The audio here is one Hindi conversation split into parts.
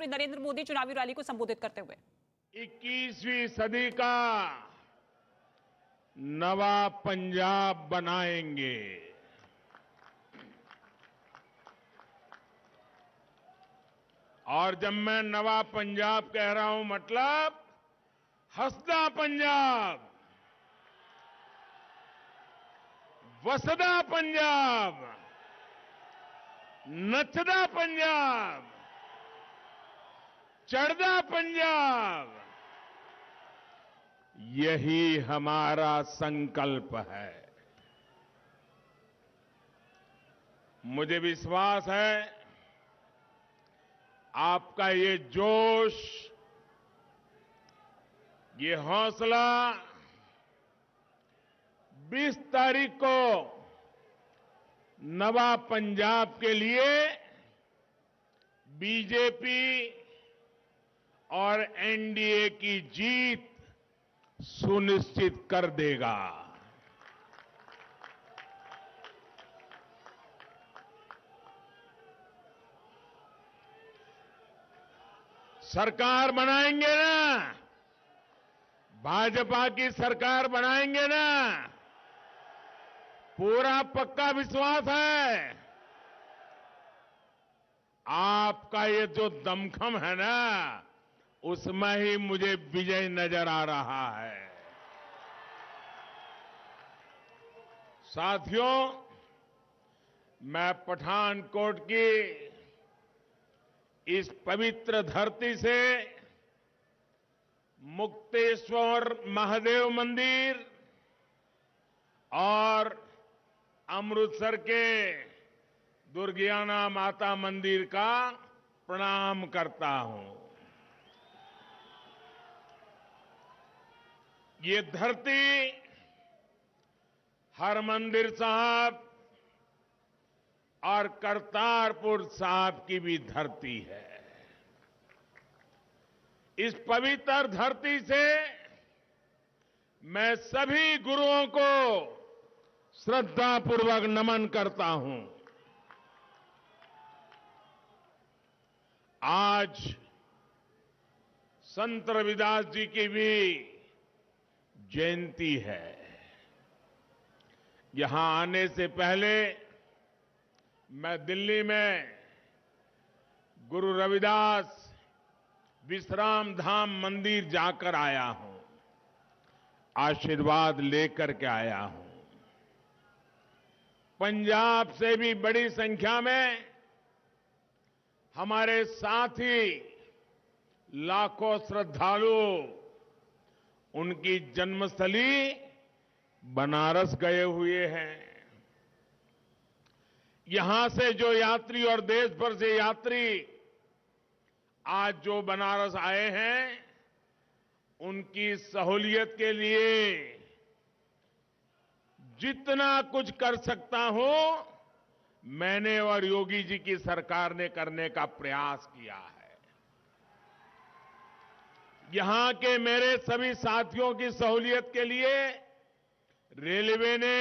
नरेंद्र मोदी चुनावी रैली को संबोधित करते हुए 21वीं सदी का नवा पंजाब बनाएंगे। और जब मैं नवा पंजाब कह रहा हूं, मतलब हंसदा पंजाब, वसदा पंजाब, नचदा पंजाब, चढ़दा पंजाब, यही हमारा संकल्प है। मुझे विश्वास है आपका ये जोश, ये हौसला 20 तारीख को नवा पंजाब के लिए बीजेपी और एनडीए की जीत सुनिश्चित कर देगा। सरकार बनाएंगे ना, भाजपा की सरकार बनाएंगे ना, पूरा पक्का विश्वास है। आपका ये जो दमखम है ना, उसमें ही मुझे विजय नजर आ रहा है। साथियों, मैं पठानकोट की इस पवित्र धरती से मुक्तेश्वर महादेव मंदिर और अमृतसर के दुर्गियाना माता मंदिर का प्रणाम करता हूं। ये धरती हरमंदिर साहब और करतारपुर साहब की भी धरती है। इस पवित्र धरती से मैं सभी गुरुओं को श्रद्धापूर्वक नमन करता हूं। आज संत रविदास जी की भी जयंती है। यहां आने से पहले मैं दिल्ली में गुरु रविदास विश्राम धाम मंदिर जाकर आया हूं, आशीर्वाद लेकर के आया हूं। पंजाब से भी बड़ी संख्या में हमारे साथी लाखों श्रद्धालु उनकी जन्मस्थली बनारस गए हुए हैं। यहां से जो यात्री और देश भर से यात्री आज जो बनारस आए हैं, उनकी सहूलियत के लिए जितना कुछ कर सकता हूं, मैंने और योगी जी की सरकार ने करने का प्रयास किया है। यहां के मेरे सभी साथियों की सहूलियत के लिए रेलवे ने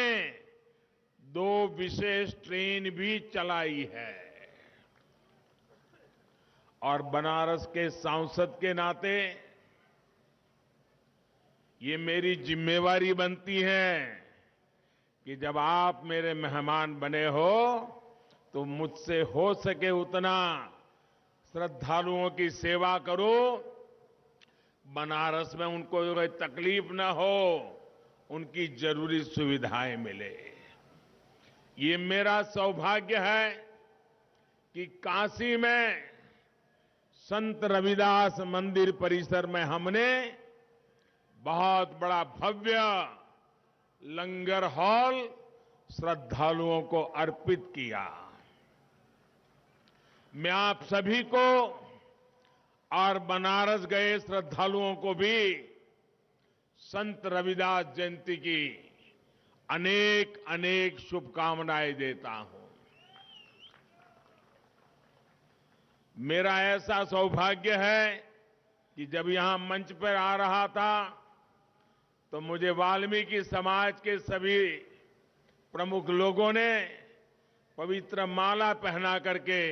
2 विशेष ट्रेन भी चलाई है। और बनारस के सांसद के नाते ये मेरी जिम्मेवारी बनती है कि जब आप मेरे मेहमान बने हो तो मुझसे हो सके उतना श्रद्धालुओं की सेवा करो, बनारस में उनको कोई तकलीफ न हो, उनकी जरूरी सुविधाएं मिले। ये मेरा सौभाग्य है कि काशी में संत रविदास मंदिर परिसर में हमने बहुत बड़ा भव्य लंगर हॉल श्रद्धालुओं को अर्पित किया। मैं आप सभी को और बनारस गए श्रद्धालुओं को भी संत रविदास जयंती की अनेक अनेक शुभकामनाएं देता हूं। मेरा ऐसा सौभाग्य है कि जब यहां मंच पर आ रहा था तो मुझे वाल्मीकि समाज के सभी प्रमुख लोगों ने पवित्र माला पहना करके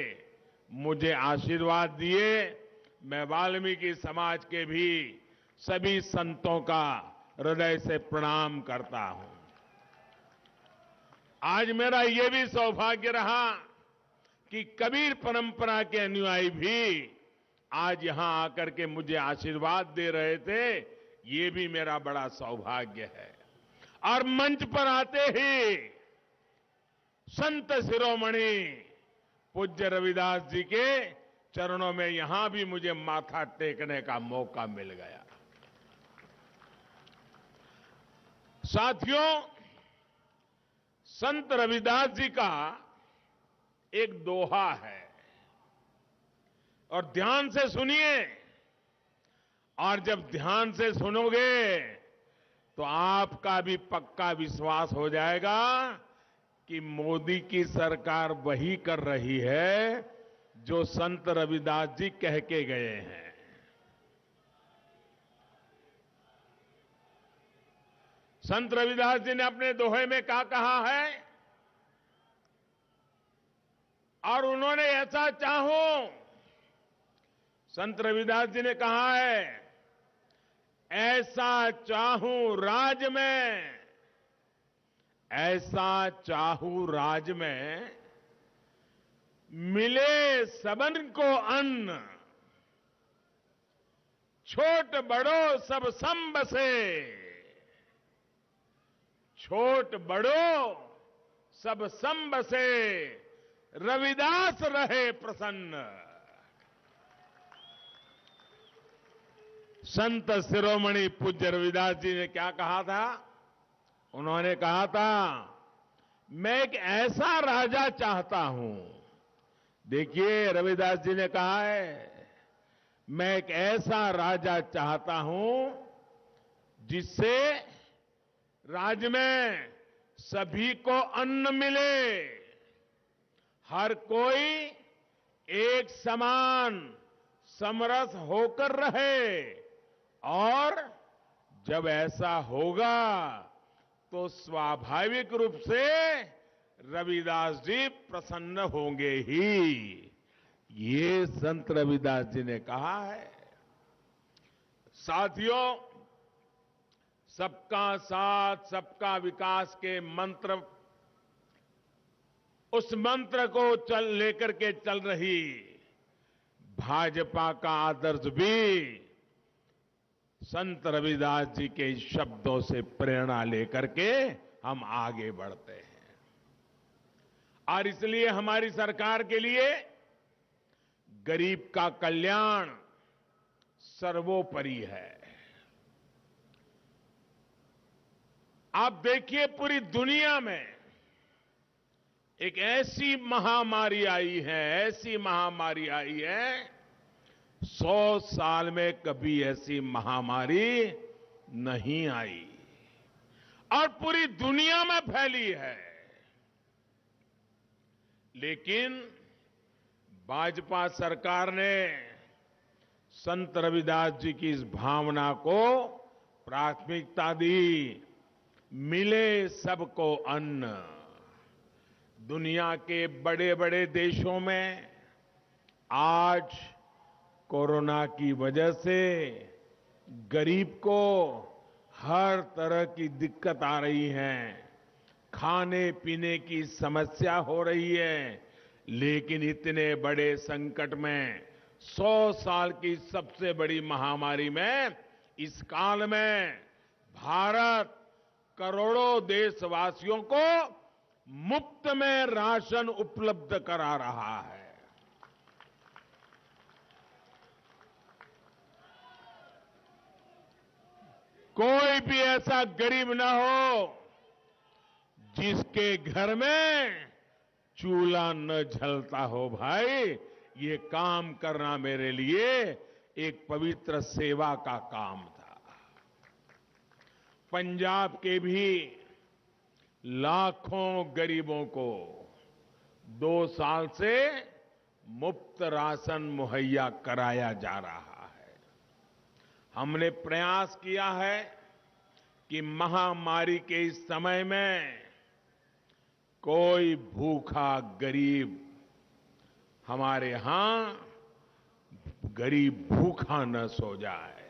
मुझे आशीर्वाद दिए मैं वाल्मीकि समाज के भी सभी संतों का हृदय से प्रणाम करता हूं। आज मेरा यह भी सौभाग्य रहा कि कबीर परंपरा के अनुयायी भी आज यहां आकर के मुझे आशीर्वाद दे रहे थे। ये भी मेरा बड़ा सौभाग्य है। और मंच पर आते ही संत शिरोमणि पूज्य रविदास जी के चरणों में यहां भी मुझे माथा टेकने का मौका मिल गया। साथियों, संत रविदास जी का एक दोहा है और ध्यान से सुनिए। और जब ध्यान से सुनोगे तो आपका भी पक्का विश्वास हो जाएगा कि मोदी की सरकार वही कर रही है जो संत रविदास जी कह के गए हैं। संत रविदास जी ने अपने दोहे में क्या कहा है? और उन्होंने ऐसा चाहूं, संत रविदास जी ने कहा है, ऐसा चाहूं राज में, ऐसा चाहूं राज में, मिले सबन को अन्न, छोट बड़ो सब सम बसे, छोट बड़ो सब सम बसे, रविदास रहे प्रसन्न। संत शिरोमणि पूज्य रविदास जी ने क्या कहा था? उन्होंने कहा था, मैं एक ऐसा राजा चाहता हूं। देखिए, रविदास जी ने कहा है, मैं एक ऐसा राजा चाहता हूं जिससे राज्य में सभी को अन्न मिले, हर कोई एक समान समरस होकर रहे, और जब ऐसा होगा तो स्वाभाविक रूप से रविदास जी प्रसन्न होंगे ही। ये संत रविदास जी ने कहा है। साथियों, सबका साथ सबका विकास के मंत्र, उस मंत्र को लेकर के चल रही भाजपा का आदर्श भी संत रविदास जी के शब्दों से प्रेरणा लेकर के हम आगे बढ़ते हैं। और इसलिए हमारी सरकार के लिए गरीब का कल्याण सर्वोपरि है। आप देखिए, पूरी दुनिया में एक ऐसी महामारी आई है, ऐसी महामारी आई है, 100 साल में कभी ऐसी महामारी नहीं आई और पूरी दुनिया में फैली है। लेकिन भाजपा सरकार ने संत रविदास जी की इस भावना को प्राथमिकता दी। मिले सबको अन्न। दुनिया के बड़े बड़े देशों में आज कोरोना की वजह से गरीब को हर तरह की दिक्कत आ रही है, खाने पीने की समस्या हो रही है। लेकिन इतने बड़े संकट में, 100 साल की सबसे बड़ी महामारी में, इस काल में भारत करोड़ों देशवासियों को मुफ्त में राशन उपलब्ध करा रहा है। कोई भी ऐसा गरीब ना हो जिसके घर में चूल्हा न जलता हो। भाई, ये काम करना मेरे लिए एक पवित्र सेवा का काम था। पंजाब के भी लाखों गरीबों को 2 साल से मुफ्त राशन मुहैया कराया जा रहा है। हमने प्रयास किया है कि महामारी के इस समय में कोई भूखा गरीब हमारे यहां गरीब भूखा न सो जाए।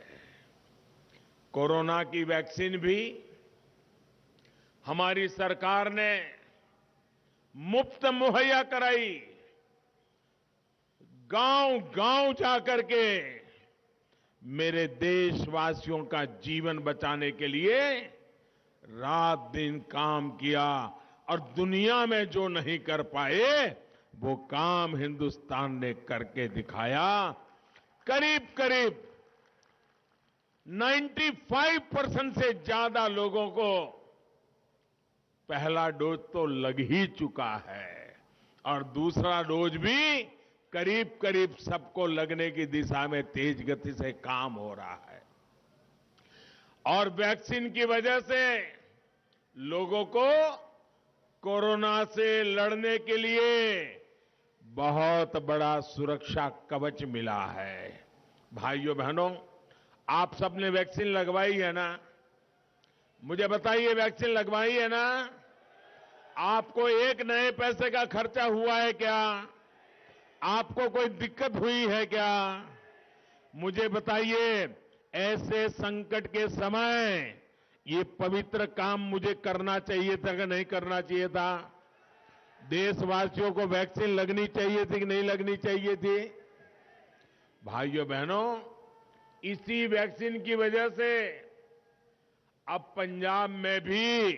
कोरोना की वैक्सीन भी हमारी सरकार ने मुफ्त मुहैया कराई। गांव-गांव जाकर के मेरे देशवासियों का जीवन बचाने के लिए रात दिन काम किया और दुनिया में जो नहीं कर पाए वो काम हिंदुस्तान ने करके दिखाया। करीब करीब 95% से ज्यादा लोगों को पहला डोज तो लग ही चुका है और दूसरा डोज भी करीब करीब सबको लगने की दिशा में तेज गति से काम हो रहा है। और वैक्सीन की वजह से लोगों को कोरोना से लड़ने के लिए बहुत बड़ा सुरक्षा कवच मिला है। भाइयों बहनों, आप सबने वैक्सीन लगवाई है ना? मुझे बताइए, वैक्सीन लगवाई है ना? आपको एक नए पैसे का खर्चा हुआ है क्या? आपको कोई दिक्कत हुई है क्या? मुझे बताइए, ऐसे संकट के समय ये पवित्र काम मुझे करना चाहिए था कि नहीं करना चाहिए था? देशवासियों को वैक्सीन लगनी चाहिए थी कि नहीं लगनी चाहिए थी? भाइयों बहनों, इसी वैक्सीन की वजह से अब पंजाब में भी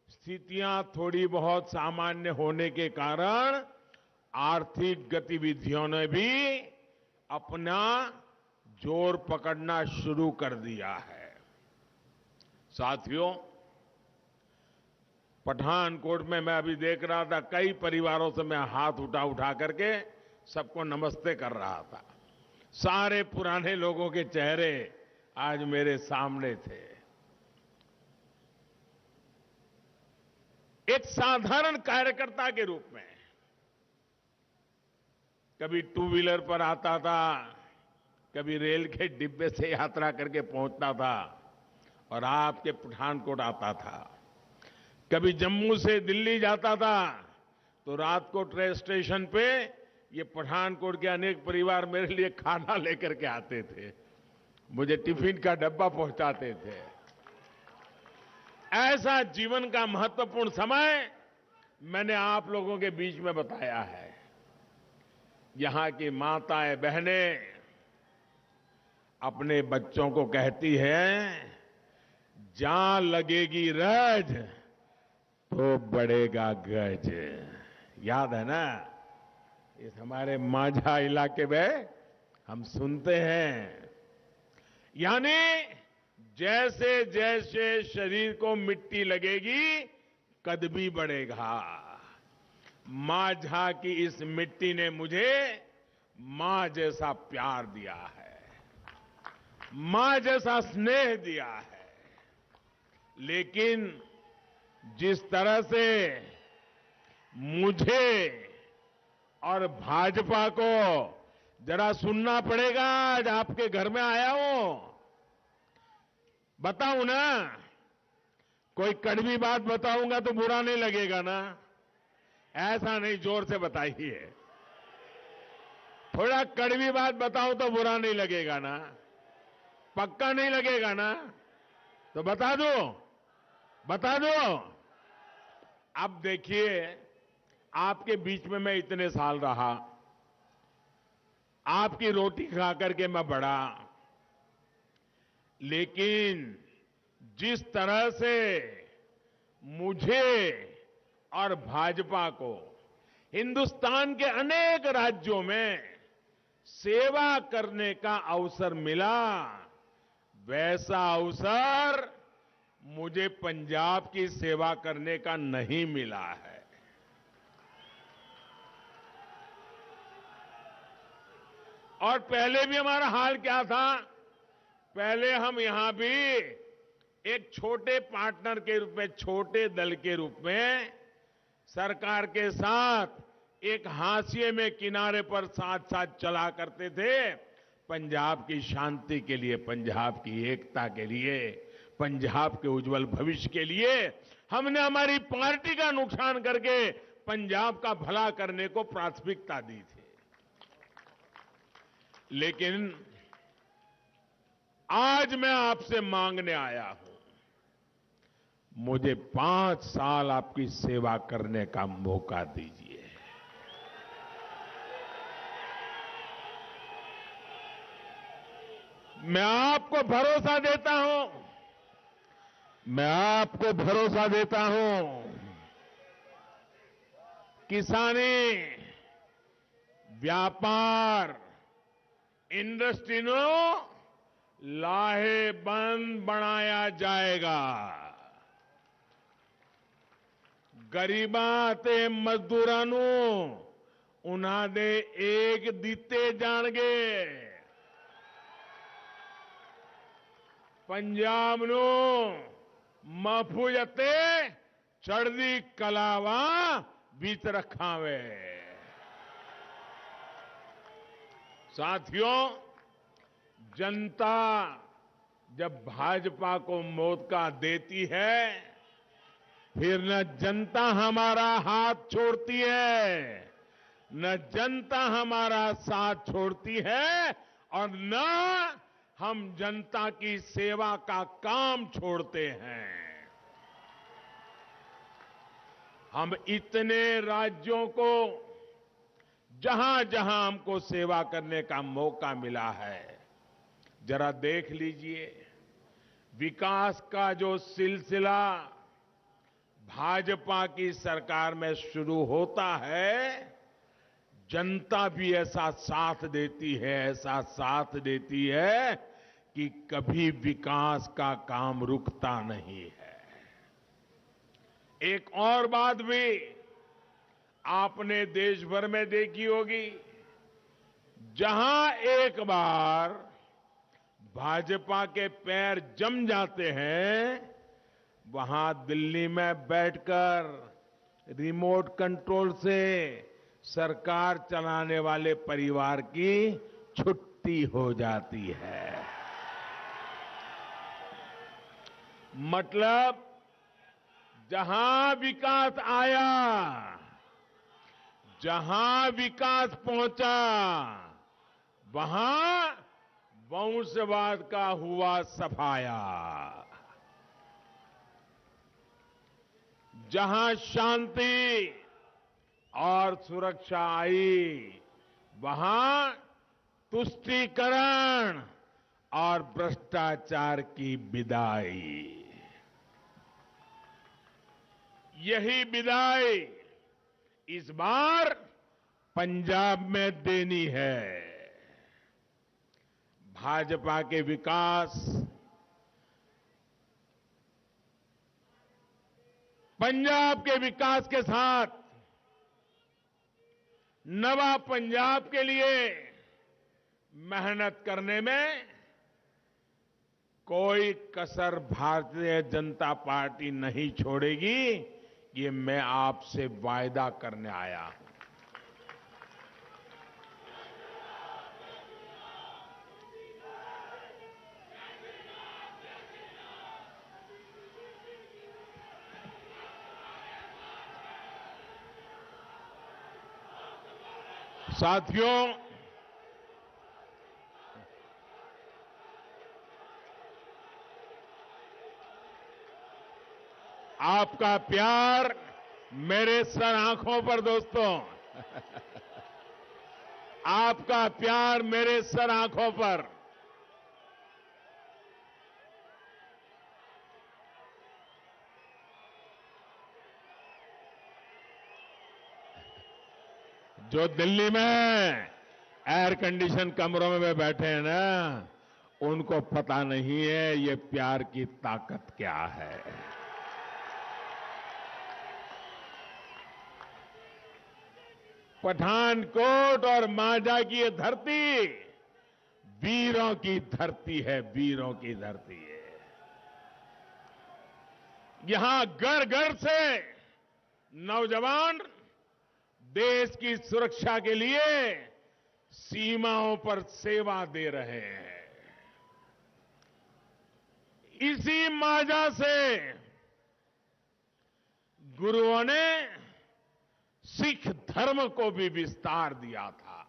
स्थितियां थोड़ी बहुत सामान्य होने के कारण आर्थिक गतिविधियों ने भी अपना जोर पकड़ना शुरू कर दिया है। साथियों, पठानकोट में मैं अभी देख रहा था, कई परिवारों से मैं हाथ उठा करके सबको नमस्ते कर रहा था। सारे पुराने लोगों के चेहरे आज मेरे सामने थे। एक साधारण कार्यकर्ता के रूप में कभी टू व्हीलर पर आता था, कभी रेल के डिब्बे से यात्रा करके पहुंचता था और आपके पठानकोट आता था। कभी जम्मू से दिल्ली जाता था तो रात को ट्रेन स्टेशन पे ये पठानकोट के अनेक परिवार मेरे लिए खाना लेकर के आते थे, मुझे टिफिन का डब्बा पहुंचाते थे। ऐसा जीवन का महत्वपूर्ण समय मैंने आप लोगों के बीच में बताया है। यहां की माताएं बहनें अपने बच्चों को कहती हैं, जहां लगेगी रज तो बढ़ेगा गज। याद है ना? इस हमारे माझा इलाके में हम सुनते हैं। यानी जैसे जैसे शरीर को मिट्टी लगेगी कद भी बढ़ेगा। माझा की इस मिट्टी ने मुझे मां जैसा प्यार दिया है, मां जैसा स्नेह दिया है। लेकिन जिस तरह से मुझे और भाजपा को जरा सुनना पड़ेगा, आज आपके घर में आया हूं, बताऊं ना? कोई कड़वी बात बताऊंगा तो बुरा नहीं लगेगा ना? ऐसा नहीं, जोर से बताइए। थोड़ा कड़वी बात बताऊं तो बुरा नहीं लगेगा ना? पक्का नहीं लगेगा ना? तो बता दो, बता दो। अब देखिए, आपके बीच में मैं इतने साल रहा, आपकी रोटी खा करके मैं बढ़ा, लेकिन जिस तरह से मुझे और भाजपा को हिंदुस्तान के अनेक राज्यों में सेवा करने का अवसर मिला, वैसा अवसर मुझे पंजाब की सेवा करने का नहीं मिला है। और पहले भी हमारा हाल क्या था? पहले हम यहां भी एक छोटे पार्टनर के रूप में, छोटे दल के रूप में सरकार के साथ एक हाशिए में किनारे पर साथ साथ चला करते थे। पंजाब की शांति के लिए, पंजाब की एकता के लिए, पंजाब के उज्जवल भविष्य के लिए हमने हमारी पार्टी का नुकसान करके पंजाब का भला करने को प्राथमिकता दी थी। लेकिन आज मैं आपसे मांगने आया हूं, मुझे 5 साल आपकी सेवा करने का मौका दीजिए। मैं आपको भरोसा देता हूं, मैं आपको भरोसा देता हूं, किसानी, व्यापार, इंडस्ट्री नो लाहेबंद बनाया जाएगा। गरीबां ते मजदूरां ਨੂੰ ਉਹਨਾਂ ਦੇ ਏਕ ਦਿੱਤੇ ਜਾਣਗੇ। ਪੰਜਾਬ ਨੂੰ ਮਹਫੂਜ਼ ਅਤੇ ਚੜ੍ਹਦੀ ਕਲਾਵਾਂ ਵਿੱਚ ਰੱਖਾਂਗੇ। साथियों, जनता जब भाजपा को मौका देती है, फिर न जनता हमारा हाथ छोड़ती है, न जनता हमारा साथ छोड़ती है, और न हम जनता की सेवा का काम छोड़ते हैं। हम इतने राज्यों को जहां जहां हमको सेवा करने का मौका मिला है, जरा देख लीजिए, विकास का जो सिलसिला भाजपा की सरकार में शुरू होता है, जनता भी ऐसा साथ देती है, ऐसा साथ देती है कि कभी विकास का काम रुकता नहीं है। एक और बात भी आपने देश भर में देखी होगी, जहां एक बार भाजपा के पैर जम जाते हैं, वहां दिल्ली में बैठकर रिमोट कंट्रोल से सरकार चलाने वाले परिवार की छुट्टी हो जाती है। मतलब जहां विकास आया, जहां विकास पहुंचा, वहां वंशवाद का हुआ सफाया। जहां शांति और सुरक्षा आई, वहां तुष्टीकरण और भ्रष्टाचार की विदाई। यही विदाई इस बार पंजाब में देनी है। भाजपा के विकास, पंजाब के विकास के साथ नवा पंजाब के लिए मेहनत करने में कोई कसर भारतीय जनता पार्टी नहीं छोड़ेगी, ये मैं आपसे वायदा करने आया हूं। साथियों, आपका प्यार मेरे सर आंखों पर, दोस्तों, आपका प्यार मेरे सर आंखों पर। जो दिल्ली में एयर कंडीशन कमरों में बैठे हैं ना, उनको पता नहीं है ये प्यार की ताकत क्या है। पठानकोट और मांझा की ये धरती वीरों की धरती है, वीरों की धरती है। यहां घर घर से नौजवान देश की सुरक्षा के लिए सीमाओं पर सेवा दे रहे हैं। इसी मांझा से गुरुओं ने सिख धर्म को भी विस्तार दिया था।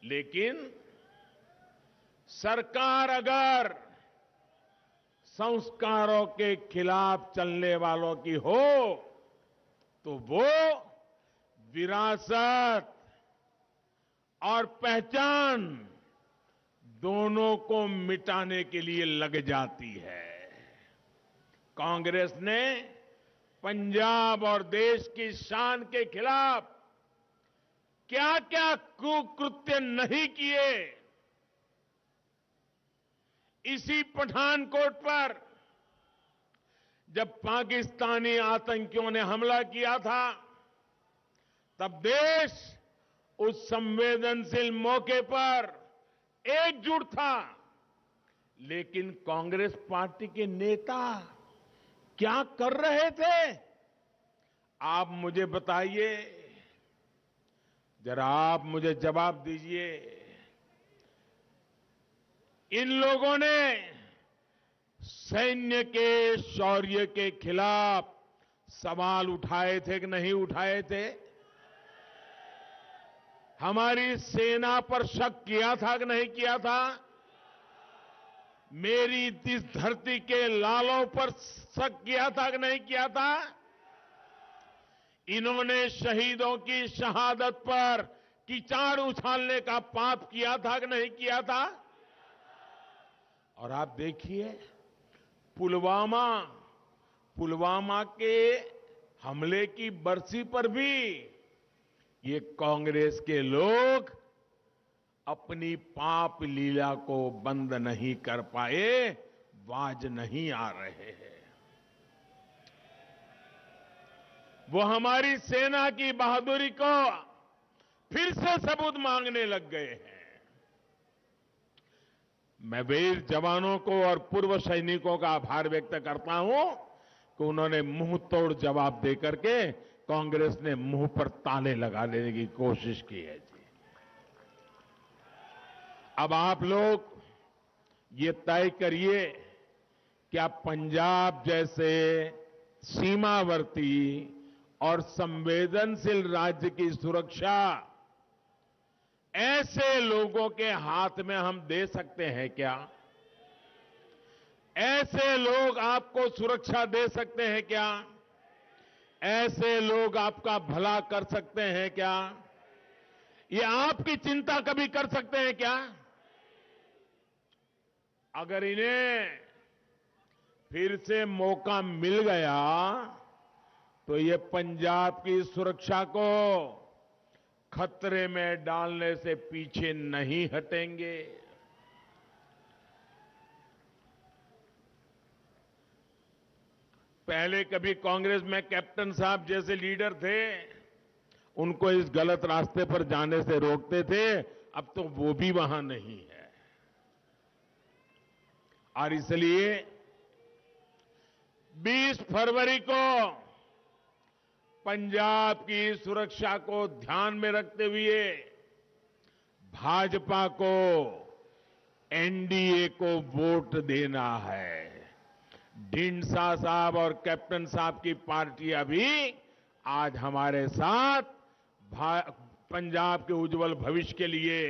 लेकिन सरकार अगर संस्कारों के खिलाफ चलने वालों की हो तो वो विरासत और पहचान दोनों को मिटाने के लिए लग जाती है। कांग्रेस ने पंजाब और देश की शान के खिलाफ क्या क्या कुकृत्य नहीं किए। इसी पठानकोट पर जब पाकिस्तानी आतंकियों ने हमला किया था तब देश उस संवेदनशील मौके पर एकजुट था, लेकिन कांग्रेस पार्टी के नेता क्या कर रहे थे आप मुझे बताइए, जरा आप मुझे जवाब दीजिए। इन लोगों ने सैन्य के शौर्य के खिलाफ सवाल उठाए थे कि नहीं उठाए थे? हमारी सेना पर शक किया था कि नहीं किया था? मेरी इस धरती के लालों पर शक किया था कि नहीं किया था? इन्होंने शहीदों की शहादत पर कीचड़ उछालने का पाप किया था कि नहीं किया था? और आप देखिए पुलवामा के हमले की बरसी पर भी ये कांग्रेस के लोग अपनी पाप लीला को बंद नहीं कर पाए, बाज नहीं आ रहे हैं। वो हमारी सेना की बहादुरी को फिर से सबूत मांगने लग गए हैं। मैं वीर जवानों को और पूर्व सैनिकों का आभार व्यक्त करता हूं कि उन्होंने मुंह तोड़ जवाब देकर के कांग्रेस ने मुंह पर ताले लगा लेने की कोशिश की है जी। अब आप लोग ये तय करिए क्या पंजाब जैसे सीमावर्ती और संवेदनशील राज्य की सुरक्षा ऐसे लोगों के हाथ में हम दे सकते हैं क्या? ऐसे लोग आपको सुरक्षा दे सकते हैं क्या? ऐसे लोग आपका भला कर सकते हैं क्या? ये आपकी चिंता कभी कर सकते हैं क्या? अगर इन्हें फिर से मौका मिल गया तो ये पंजाब की सुरक्षा को खतरे में डालने से पीछे नहीं हटेंगे। पहले कभी कांग्रेस में कैप्टन साहब जैसे लीडर थे, उनको इस गलत रास्ते पर जाने से रोकते थे, अब तो वो भी वहां नहीं है। और इसलिए 20 फरवरी को पंजाब की सुरक्षा को ध्यान में रखते हुए भाजपा को एनडीए को वोट देना है। ढींडसा साहब और कैप्टन साहब की पार्टियां भी आज हमारे साथ पंजाब के उज्जवल भविष्य के लिए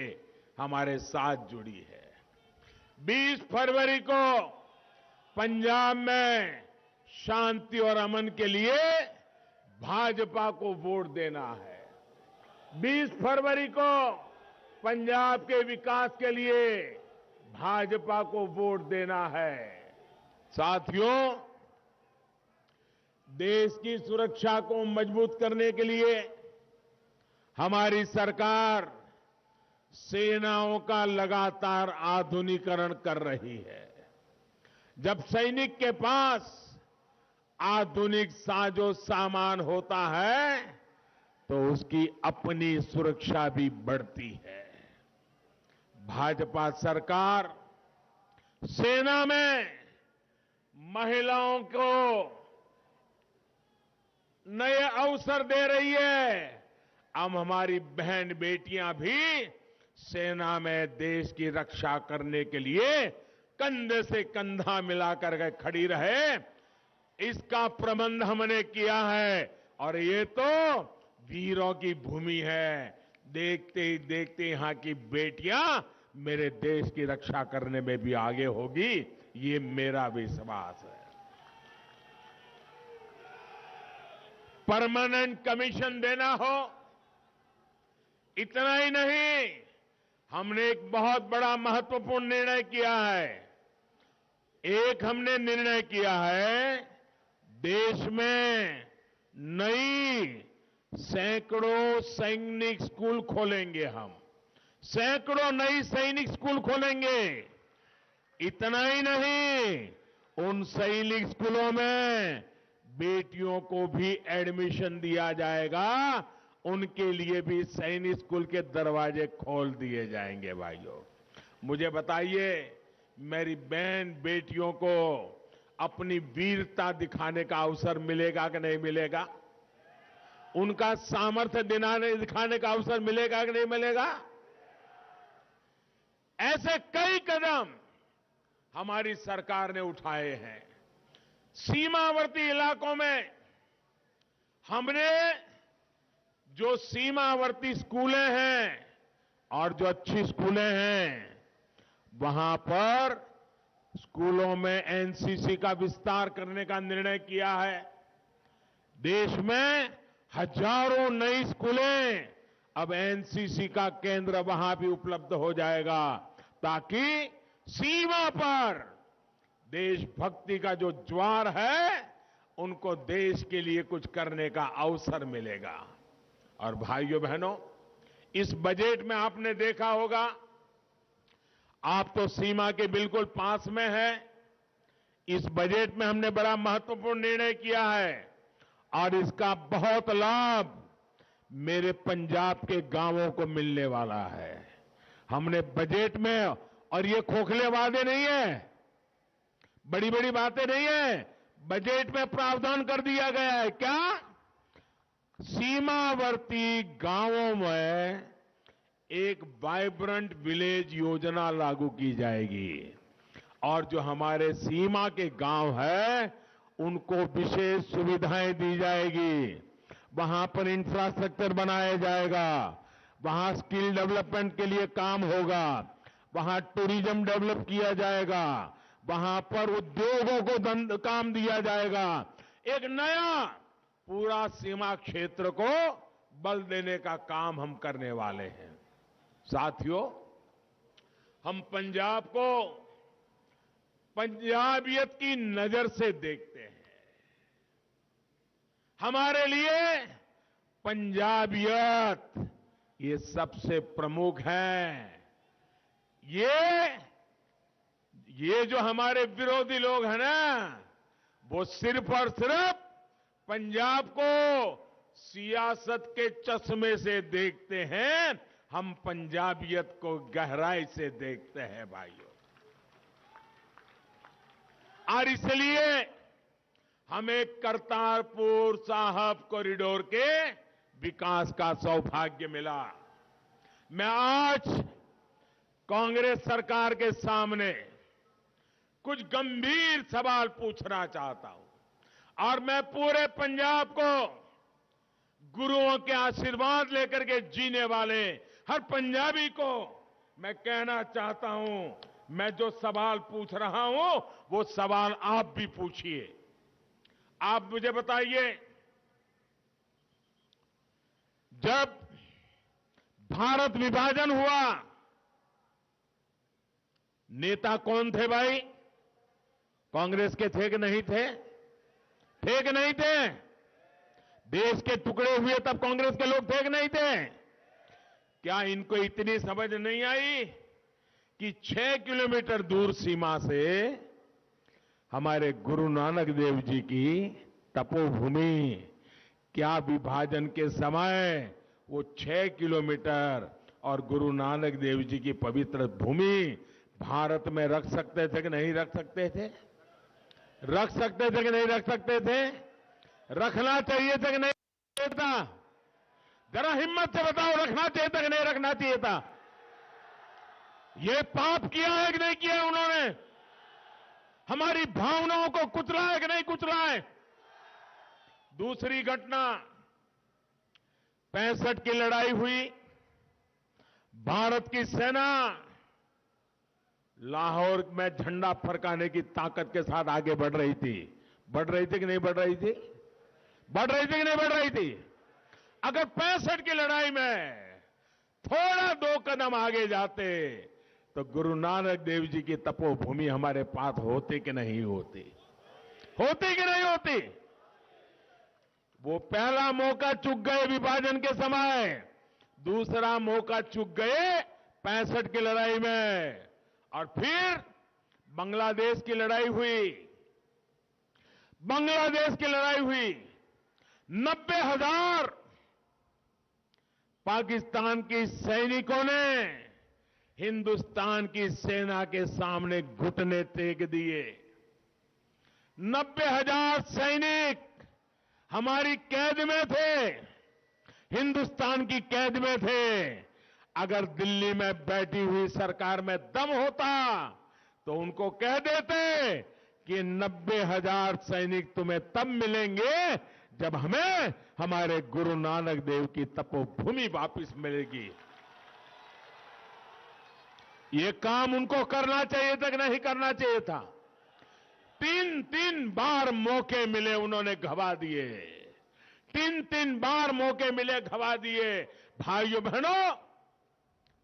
हमारे साथ जुड़ी है। 20 फरवरी को पंजाब में शांति और अमन के लिए भाजपा को वोट देना है। 20 फरवरी को पंजाब के विकास के लिए भाजपा को वोट देना है। साथियों, देश की सुरक्षा को मजबूत करने के लिए हमारी सरकार सेनाओं का लगातार आधुनिकीकरण कर रही है। जब सैनिक के पास आधुनिक साजो सामान होता है तो उसकी अपनी सुरक्षा भी बढ़ती है। भाजपा सरकार सेना में महिलाओं को नए अवसर दे रही है। अब हमारी बहन बेटियां भी सेना में देश की रक्षा करने के लिए कंधे से कंधा मिलाकर के खड़ी रहे, इसका प्रबंध हमने किया है। और ये तो वीरों की भूमि है। देखते ही देखते यहां की बेटियां मेरे देश की रक्षा करने में भी आगे होगी, ये मेरा विश्वास है। परमानेंट कमीशन देना हो, इतना ही नहीं, हमने एक बहुत बड़ा महत्वपूर्ण निर्णय किया है। एक हमने निर्णय किया है, देश में नई सैकड़ों सैनिक स्कूल खोलेंगे हम, सैकड़ों नई सैनिक स्कूल खोलेंगे। इतना ही नहीं, उन सैनिक स्कूलों में बेटियों को भी एडमिशन दिया जाएगा, उनके लिए भी सैनिक स्कूल के दरवाजे खोल दिए जाएंगे। भाइयों, मुझे बताइए, मेरी बहन बेटियों को अपनी वीरता दिखाने का अवसर मिलेगा कि नहीं मिलेगा? उनका सामर्थ्य दिखाने का अवसर मिलेगा कि नहीं मिलेगा? ऐसे कई कदम हमारी सरकार ने उठाए हैं। सीमावर्ती इलाकों में हमने जो सीमावर्ती स्कूलें हैं और जो अच्छी स्कूलें हैं, वहां पर स्कूलों में एनसीसी का विस्तार करने का निर्णय किया है। देश में हजारों नई स्कूलें, अब एनसीसी का केंद्र वहां भी उपलब्ध हो जाएगा, ताकि सीमा पर देशभक्ति का जो ज्वार है, उनको देश के लिए कुछ करने का अवसर मिलेगा। और भाइयों बहनों, इस बजट में आपने देखा होगा, आप तो सीमा के बिल्कुल पास में है। इस बजट में हमने बड़ा महत्वपूर्ण निर्णय किया है और इसका बहुत लाभ मेरे पंजाब के गांवों को मिलने वाला है। हमने बजट में, और ये खोखले वादे नहीं है, बड़ी बड़ी बातें नहीं है, बजट में प्रावधान कर दिया गया है। क्या? सीमावर्ती गांवों में एक वाइब्रेंट विलेज योजना लागू की जाएगी और जो हमारे सीमा के गांव है, उनको विशेष सुविधाएं दी जाएगी। वहां पर इंफ्रास्ट्रक्चर बनाया जाएगा, वहां स्किल डेवलपमेंट के लिए काम होगा, वहां टूरिज्म डेवलप किया जाएगा, वहां पर उद्योगों को काम दिया जाएगा। एक नया पूरा सीमा क्षेत्र को बल देने का काम हम करने वाले हैं। साथियों, हम पंजाब को पंजाबियत की नजर से देखते हैं। हमारे लिए पंजाबियत ये सबसे प्रमुख है। ये जो हमारे विरोधी लोग हैं ना, वो सिर्फ और सिर्फ पंजाब को सियासत के चश्मे से देखते हैं। हम पंजाबियत को गहराई से देखते हैं भाइयों, और इसलिए हमें करतारपुर साहिब कॉरिडोर के विकास का सौभाग्य मिला। मैं आज कांग्रेस सरकार के सामने कुछ गंभीर सवाल पूछना चाहता हूं और मैं पूरे पंजाब को गुरुओं के आशीर्वाद लेकर के जीने वाले हर पंजाबी को मैं कहना चाहता हूं, मैं जो सवाल पूछ रहा हूं वो सवाल आप भी पूछिए। आप मुझे बताइए, जब भारत विभाजन हुआ, नेता कौन थे भाई? कांग्रेस के थे कि नहीं थे? थे कि नहीं थे? देश के टुकड़े हुए तब कांग्रेस के लोग थे कि नहीं थे? क्या इनको इतनी समझ नहीं आई कि 6 किलोमीटर दूर सीमा से हमारे गुरु नानक देव जी की तपोभूमि, क्या विभाजन के समय वो 6 किलोमीटर और गुरु नानक देव जी की पवित्र भूमि भारत में रख सकते थे कि नहीं रख सकते थे? रख सकते थे कि नहीं रख सकते थे? रखना चाहिए था कि नहीं चाहिए था? जरा हिम्मत से बताओ, रखना चाहिए था कि नहीं रखना चाहिए था? ये पाप किया है कि नहीं किया उन्होंने? हमारी भावनाओं को कुचला है कि नहीं कुचला है? दूसरी घटना, 65 की लड़ाई हुई, भारत की सेना लाहौर में झंडा फरकाने की ताकत के साथ आगे बढ़ रही थी। बढ़ रही थी कि नहीं बढ़ रही थी? बढ़ रही थी कि नहीं बढ़ रही थी? अगर 65 की लड़ाई में थोड़ा 2 कदम आगे जाते तो गुरु नानक देव जी की तपोभूमि हमारे पास होती कि नहीं होती? होती कि नहीं होती? वो पहला मौका चूक गए विभाजन के समय, दूसरा मौका चूक गए 65 की लड़ाई में, और फिर बांग्लादेश की लड़ाई हुई। बांग्लादेश की लड़ाई हुई, 90,000 पाकिस्तान के सैनिकों ने हिंदुस्तान की सेना के सामने घुटने टेक दिए। 90,000 सैनिक हमारी कैद में थे, हिंदुस्तान की कैद में थे। अगर दिल्ली में बैठी हुई सरकार में दम होता तो उनको कह देते कि 90,000 सैनिक तुम्हें तब मिलेंगे जब हमें हमारे गुरु नानक देव की तपोभूमि वापस मिलेगी। ये काम उनको करना चाहिए था कि नहीं करना चाहिए था? 3 बार मौके मिले, उन्होंने गवा दिए। 3 बार मौके मिले, गवा दिए। भाइयों बहनों,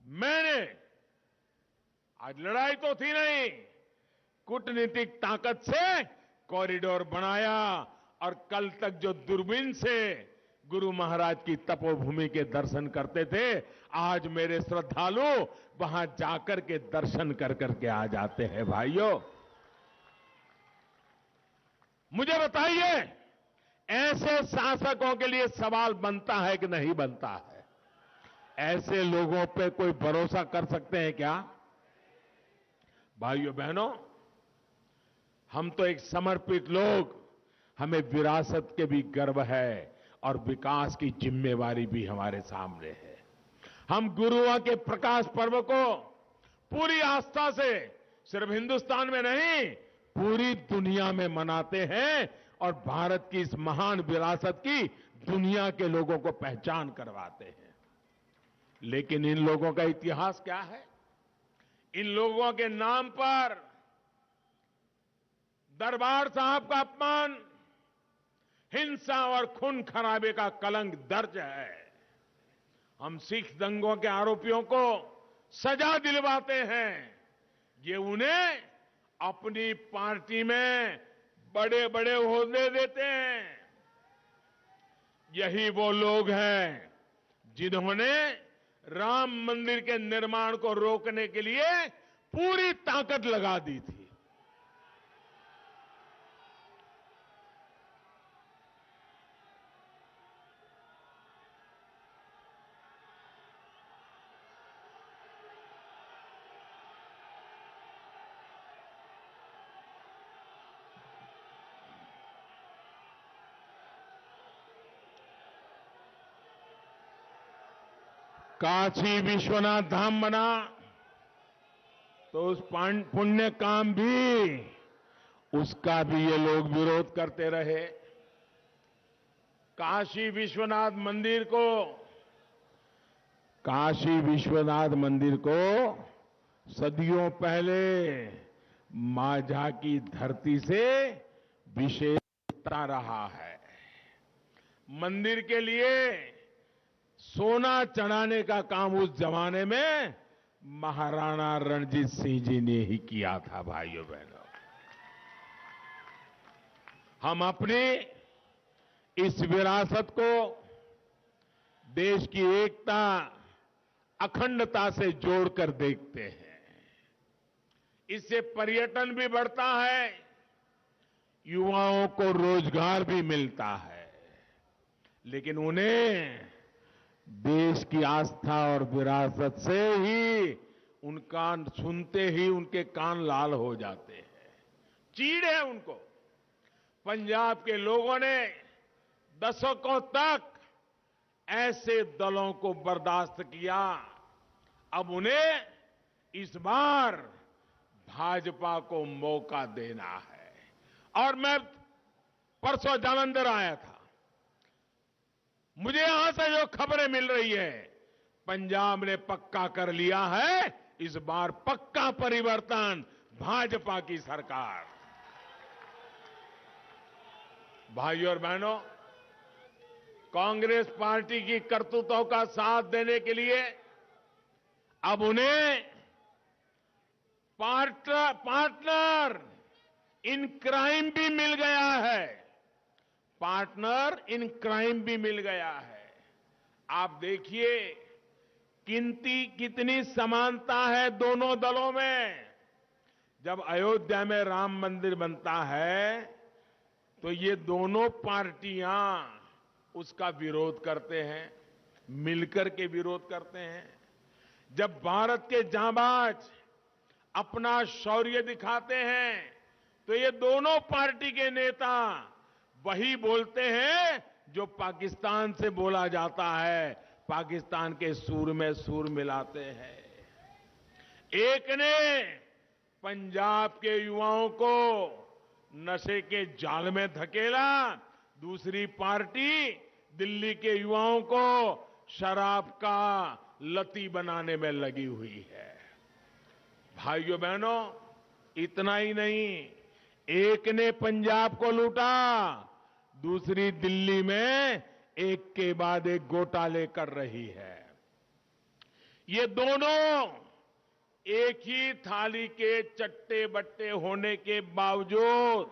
मैंने आज लड़ाई तो थी नहीं, कूटनीतिक ताकत से कॉरिडोर बनाया, और कल तक जो दूरबीन से गुरु महाराज की तपोभूमि के दर्शन करते थे, आज मेरे श्रद्धालु वहां जाकर के दर्शन कर करके आ जाते हैं। भाइयों, मुझे बताइए, ऐसे शासकों के लिए सवाल बनता है कि नहीं बनता है? ऐसे लोगों पे कोई भरोसा कर सकते हैं क्या? भाइयों बहनों, हम तो एक समर्पित लोग, हमें विरासत के भी गर्व है और विकास की जिम्मेवारी भी हमारे सामने है। हम गुरुओं के प्रकाश पर्व को पूरी आस्था से सिर्फ हिंदुस्तान में नहीं, पूरी दुनिया में मनाते हैं, और भारत की इस महान विरासत की दुनिया के लोगों को पहचान करवाते हैं। लेकिन इन लोगों का इतिहास क्या है? इन लोगों के नाम पर दरबार साहब का अपमान, हिंसा और खून खराबे का कलंक दर्ज है। हम सिख दंगों के आरोपियों को सजा दिलवाते हैं, ये उन्हें अपनी पार्टी में बड़े बड़े ओहदे देते हैं। यही वो लोग हैं जिन्होंने राम मंदिर के निर्माण को रोकने के लिए पूरी ताकत लगा दी थी। काशी विश्वनाथ धाम बना तो उस पुण्य काम भी, उसका भी ये लोग विरोध करते रहे। काशी विश्वनाथ मंदिर को सदियों पहले माझा की धरती से विशेषता रहा है। मंदिर के लिए सोना चढ़ाने का काम उस जमाने में महाराणा रणजीत सिंह जी ने ही किया था। भाइयों बहनों, हम अपनी इस विरासत को देश की एकता, अखंडता से जोड़कर देखते हैं। इससे पर्यटन भी बढ़ता है, युवाओं को रोजगार भी मिलता है, लेकिन उन्हें देश की आस्था और विरासत से ही उनका सुनते ही उनके कान लाल हो जाते हैं, चीड़ है उनको। पंजाब के लोगों ने दशकों तक ऐसे दलों को बर्दाश्त किया, अब उन्हें इस बार भाजपा को मौका देना है। और मैं परसों जालंधर आया था, मुझे यहां से जो खबरें मिल रही है, पंजाब ने पक्का कर लिया है, इस बार पक्का परिवर्तन, भाजपा की सरकार। भाइयों और बहनों, कांग्रेस पार्टी की करतूतों का साथ देने के लिए अब उन्हें पार्टनर इन क्राइम भी मिल गया है। पार्टनर इन क्राइम भी मिल गया है। आप देखिए कितनी समानता है दोनों दलों में। जब अयोध्या में राम मंदिर बनता है तो ये दोनों पार्टियां उसका विरोध करते हैं, मिलकर के विरोध करते हैं। जब भारत के जांबाज अपना शौर्य दिखाते हैं तो ये दोनों पार्टी के नेता वही बोलते हैं जो पाकिस्तान से बोला जाता है, पाकिस्तान के सूर में सूर मिलाते हैं। एक ने पंजाब के युवाओं को नशे के जाल में धकेला, दूसरी पार्टी दिल्ली के युवाओं को शराब का लती बनाने में लगी हुई है। भाइयों बहनों, इतना ही नहीं, एक ने पंजाब को लूटा, दूसरी दिल्ली में एक के बाद एक घोटाले कर रही है। ये दोनों एक ही थाली के चट्टे बट्टे होने के बावजूद